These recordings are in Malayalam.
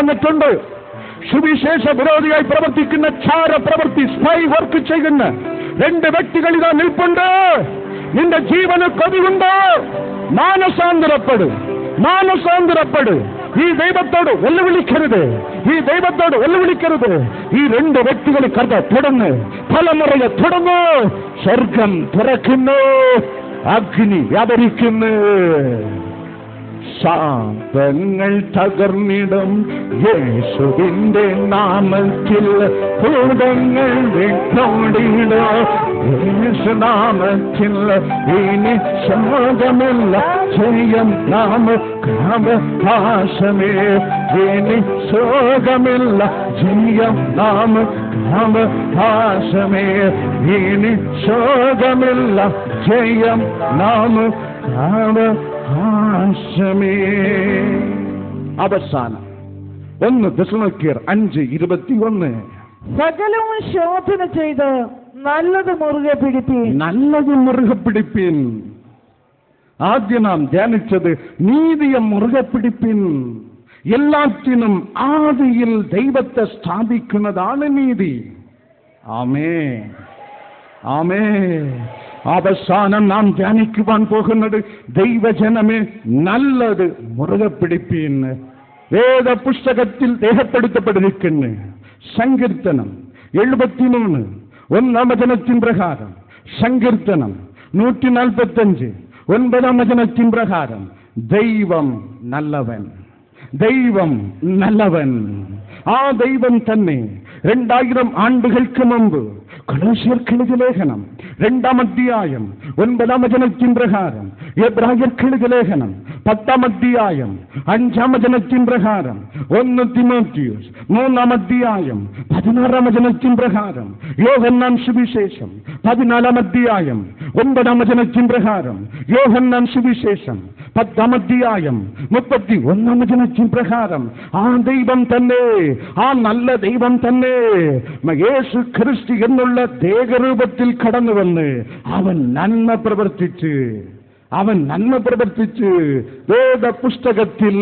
പറഞ്ഞിട്ടുണ്ട്. സുവിശേഷ വിരോധിയായി പ്രവർത്തിക്കുന്ന ചാരപ്രവൃത്തി, സ്പൈ വർക്ക് ചെയ്യുന്ന രണ്ട് വ്യക്തികൾ ഇതാ നിൽപ്പുണ്ട്. നിന്റെ ജീവന് കൊതിയുണ്ടോ? മാനസാന്തരപ്പെടു, മാനസാന്തരപ്പെടു. ഈ ദൈവത്തോട് വെല്ലുവിളിക്കരുത്, ഈ ദൈവത്തോട് വെല്ലുവിളിക്കരുത്. ഈ രണ്ട് വ്യക്തികൾ കഥ തുടർന്ന് തലമുറയെ തുടർന്നു. സ്വർഗം തുറക്കുന്നു, അഗ്നി വ്യാപരിക്കുന്നു. ശാപങ്ങൾ തകർന്നിടും യേശുവിന്റെ നാമത്തിൽ, ഭൂതങ്ങൾ വിട്ടോടിടും യേശുനാമത്തിൽ. ഇനി ശോകമില്ല, ജയം നാമകാമഭാഷമേ. ഇനി ശോകമില്ല, ജയം നാമകാമഭാഷമേ. ഇനി ശോകമില്ല, ജയം നാമകാമഭാഷമേ. അവസാനം 1 തെസ്സലോനിക്കർ 5:21. സകലവും ശോധന ചെയ്ത് നല്ലത് മുറുകെ പിടിപ്പീൻ. നല്ലത് മുറുകെ പിടിപ്പിൻ. ആദ്യം നാം ധ്യാനിച്ചത് നീതിയെ മുറുകെ പിടിപ്പിൻ. എല്ലാത്തിനും ആദിയിൽ ദൈവത്തെ സ്ഥാപിക്കുന്നതാണ് നീതി. ആമേൻ, ആമേൻ. അവസാനം നാം ധ്യാനിക്കുവാൻ പോകുന്നത് ദൈവജനമേ നല്ലത് മുറുകെ പിടിപ്പിൻ. വേദ പുസ്തകത്തിൽ രേഖപ്പെടുത്തപ്പെട്ടിരിക്കുന്നു. സങ്കീർത്തനം 73 1-ാം വചനത്തിൻ പ്രകാരം, സങ്കീർത്തനം 145 9-ാം വചനത്തിൻ പ്രകാരം, ദൈവം നല്ലവൻ, ദൈവം നല്ലവൻ. ആ ദൈവം തന്നെ 2000 ആണ്ടുകൾക്ക് മുമ്പ് കൊലോസ്യർക്കെഴുതിയ ലേഖനം 2-ാം അധ്യായം 9-ാം വചനത്തിൻ പ്രകാരം, എബ്രായർക്കെഴുതിയ ലേഖനം 10-ാം അധ്യായം 5-ാം വചനത്തിൻ പ്രകാരം, 1 തിമോത്തിയോസ് 3-ാം അധ്യായം 16-ാം വചനത്തിൻ പ്രകാരം, യോഹന്നാൻ സുവിശേഷം 14-ാം അധ്യായം 9-ാം വചനത്തിൻ പ്രകാരം, യോഹന്നാൻ സുവിശേഷം 10-ാം അധ്യായം 31-ാം വചനത്തിൻ പ്രകാരം, ആ ദൈവം തന്നെ, ആ നല്ല ദൈവം തന്നെ യേശു ക്രിസ്തു എന്നുള്ള ദേഹരൂപത്തിൽ കടന്നു വന്ന് അവൻ നന്മ പ്രവർത്തിച്ച് വേദ പുസ്തകത്തിൽ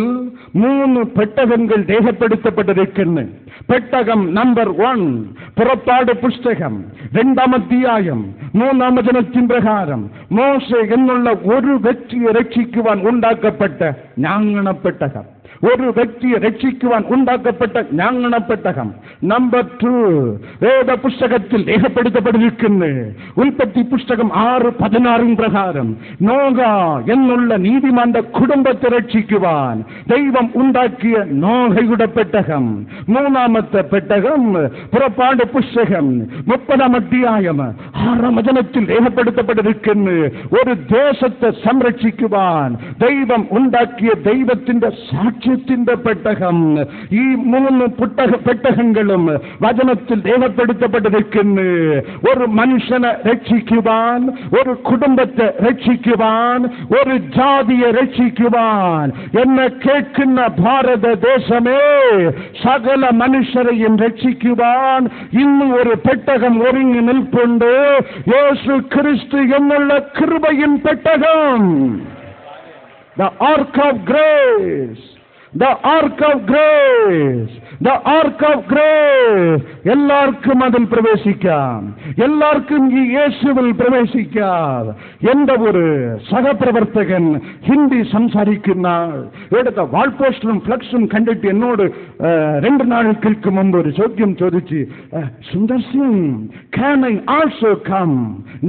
3 പെട്ടകങ്ങൾ രേഖപ്പെടുത്തപ്പെട്ടിരിക്കുന്നു. പെട്ടകം നമ്പർ 1 പുറപ്പാട് പുസ്തകം 2-ാം അധ്യായം 3-ാം വചനത്തിൻ പ്രകാരം, മോശെ എന്നുള്ള ഒരു വ്യക്തിയെ രക്ഷിക്കുവാൻ ഉണ്ടാക്കപ്പെട്ട ഞാങ്ങണപ്പെട്ടകം, ഒരു വ്യക്തിയെ രക്ഷിക്കുവാൻ ഉണ്ടാക്കപ്പെട്ട ഞാങ്ങണപ്പെട്ടകം. നമ്പർ 2 വേദ പുസ്തകത്തിൽ രേഖപ്പെടുത്തപ്പെട്ടിരിക്കുന്നു. ഉൽപ്പത്തി പുസ്തകം 6:16 പ്രകാരം, നോഹ എന്നുള്ള നീതിമാന്റെ കുടുംബത്തെ രക്ഷിക്കുവാൻ ദൈവം ഉണ്ടാക്കിയ നോഹയുടെ പെട്ടകം. 3-ാമത്തെ പെട്ടകം പുറപ്പാട് പുസ്തകം 30-ാം അധ്യായം 6-ാം വചനത്തിൽ രേഖപ്പെടുത്തപ്പെട്ടിരിക്കുന്നു. ഒരു ദേശത്തെ സംരക്ഷിക്കുവാൻ ദൈവം ഉണ്ടാക്കിയ ദൈവത്തിന്റെ സാക്ഷ്യത്തിന്റെ പെട്ടകം. ഈ 3 പെട്ടകങ്ങളും വചനത്തിൽ രേഖപ്പെടുത്തപ്പെട്ടിരിക്കുന്നു. ഒരു മനുഷ്യനെ രക്ഷിക്കുവാൻ, ഒരു കുടുംബത്തെ രക്ഷിക്കുവാൻ, ഒരു ജാതിയെ രക്ഷിക്കുവാൻ, എന്നെ കേൾക്കുന്ന ഭാരതദേശമേ, സകല മനുഷ്യരെയും രക്ഷിക്കുവാൻ ഇന്ന് ഒരു പെട്ടകം ഒരുങ്ങി നിൽപ്പുണ്ട്. യേശു ക്രിസ്തു എന്നുള്ള കൃപയിൻ പെട്ടകം. The Ark of Grace, the Ark of Grace, the Ark of Grace. എല്ലാവർക്കും അതിൽ പ്രവേശിക്കാം, എല്ലാവർക്കും ഈ യേശുവിൽ പ്രവേശിക്കാം. എന്റെ ഒരു സഹപ്രവർത്തകൻ ഹിന്ദി സംസാരിക്കുന്ന ഇവിടുത്തെ വാൾ പോസ്റ്ററും ഫ്ലക്സും കണ്ടിട്ട് എന്നോട് 2 നാളുകൾക്ക് മുമ്പ് ഒരു ചോദ്യം ചോദിച്ച്, Sundar Singh, can I also come?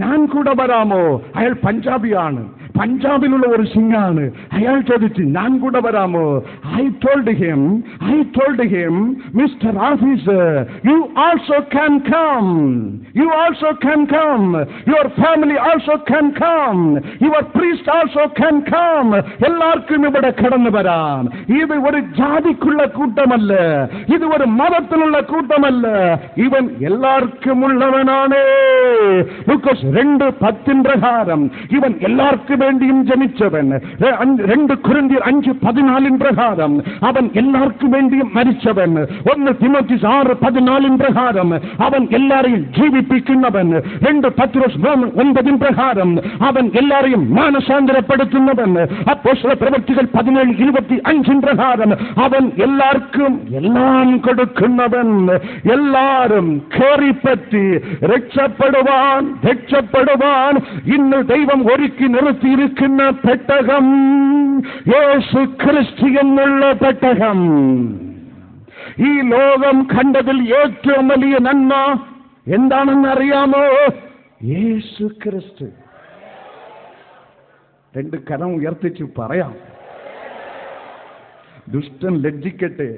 ഞാൻ കൂടെ വരാമോ? അയാൾ പഞ്ചാബിയാണ്, പഞ്ചാബിലുള്ള ഒരു സിംഗാണ്. അയാൾ ചോദിച്ചു, ഞാൻ കൂടെ വരാമോ? I told him, Mr. Officer, you also can come. You also can come. Your family also can come. Your priest also can come. എല്ലാവർക്കും ഇവിടെ കടന്നു വരാം. ഇത് ഒരു ജാതിക്കുള്ള കൂട്ടമല്ല, ഇത് ഒരു മതത്തിലുള്ള കൂട്ടമല്ല. ഇവൻ എല്ലാവർക്കും ഉള്ളവനാണ്. ലൂക്കോസ് 2:10 പ്രകാരം ഇവൻ എല്ലാവർക്കും വേണ്ടിയും ജനിച്ചവൻ. 2 കൊരിന്ത്യർ 5:14 പ്രകാരം അവൻ എല്ലാവർക്കും വേണ്ടിയും മരിച്ചവൻ. 1 തിമോഥെയോസ് 6:14 പ്രകാരം അവൻ എല്ലാരെയും ജീവിപ്പിക്കുന്നവൻ. 2 പത്രോസ് 3:9 പ്രകാരം അവൻ എല്ലാരെയും മാനസാന്തരപ്പെടുത്തുന്നവൻ. അപ്പോസ്തല പ്രവൃത്തികൾ 17:25 പ്രകാരം അവൻ എല്ലാവർക്കും എല്ലാം കൊടുക്കുന്നവൻ. എല്ലാരും കേറിപ്പറ്റി രക്ഷപ്പെടുവാൻ ഇന്ന് ദൈവം ഒരുക്കി നിർത്തിയിരിക്കുന്ന പെട്ടകം യേശു ക്രിസ്തു എന്നുള്ള പെട്ടകം. ഈ ലോകം കണ്ടതിൽ ഏറ്റവും വലിയ നന്മ എന്താണെന്ന് അറിയാമോ? യേശു ക്രിസ്തു. 2 കരം ഉയർത്തിച്ചു പറയാം. ദുഷ്ടൻ ലജ്ജിക്കട്ടെ,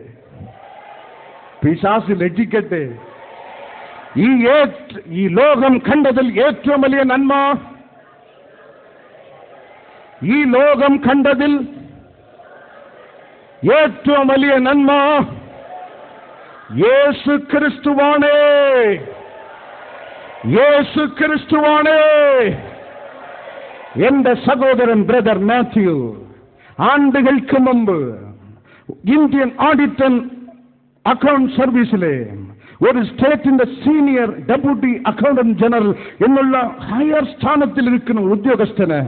പിശാച് ലജ്ജിക്കട്ടെ. ഈ ലോകം കണ്ടതിൽ ഏറ്റവും വലിയ നന്മ, ഈ ലോകം കണ്ടതിൽ ഏറ്റവും വലിയ നന്മ യേശു ക്രിസ്തുവാണ്. യേശു ക്രിസ്തുവാണ്. എന്റെ സഹോദരൻ ബ്രദർ മാത്യു ആണ്ടുകൾക്ക് മുമ്പ് ഇന്ത്യൻ ഓഡിറ്റ് അക്കൗണ്ട് സർവീസിലെ ഒരു സ്റ്റേറ്റിന്റെ സീനിയർ ഡെപ്യൂട്ടി അക്കൗണ്ടന്റ് ജനറൽ എന്നുള്ള ഹയർ സ്ഥാനത്തിലിരിക്കുന്ന ഉദ്യോഗസ്ഥന്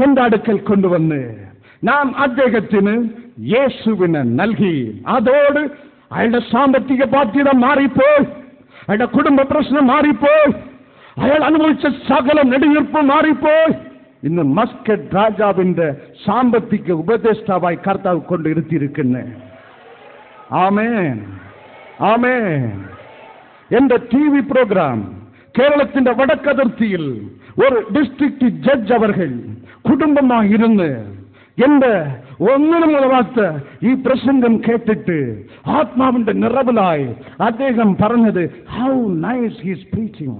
എന്റെ അടുക്കൽ കൊണ്ടുവന്ന് നാം അദ്ദേഹത്തിന് യേശുവിനെ നൽകി. അതോട് അയാളുടെ സാമ്പത്തിക ബാധ്യത മാറിപ്പോയി, അയാളുടെ കുടുംബ പ്രശ്നം മാറിപ്പോയി, അയാൾ അനുഭവിച്ച സകല നെടുവീർപ്പ് മാറിപ്പോയി. ഇന്ന് മസ്കറ്റ് രാജാവിന്റെ സാമ്പത്തിക ഉപദേഷ്ടാവായി കർത്താവ് കൊണ്ടിരുത്തിയിരിക്കുന്നു. ആമേൻ, ആമേൻ. എന്റെ TV പ്രോഗ്രാം കേരളത്തിന്റെ വടക്കതിർത്തിയിൽ ഒരു ഡിസ്ട്രിക്ട് ജഡ്ജ് അവർകൾ കുടുംബമായി ഇരുന്ന് എന്റെ ഒന്നിനും ഉളവാത്ത ഈ പ്രസംഗം കേട്ടിട്ട് ആത്മാവിന്റെ നിറവിലായി അദ്ദേഹം പറഞ്ഞത്, ഹൗ നൈസ് ഹീസ് പ്രീച്ചിങ്.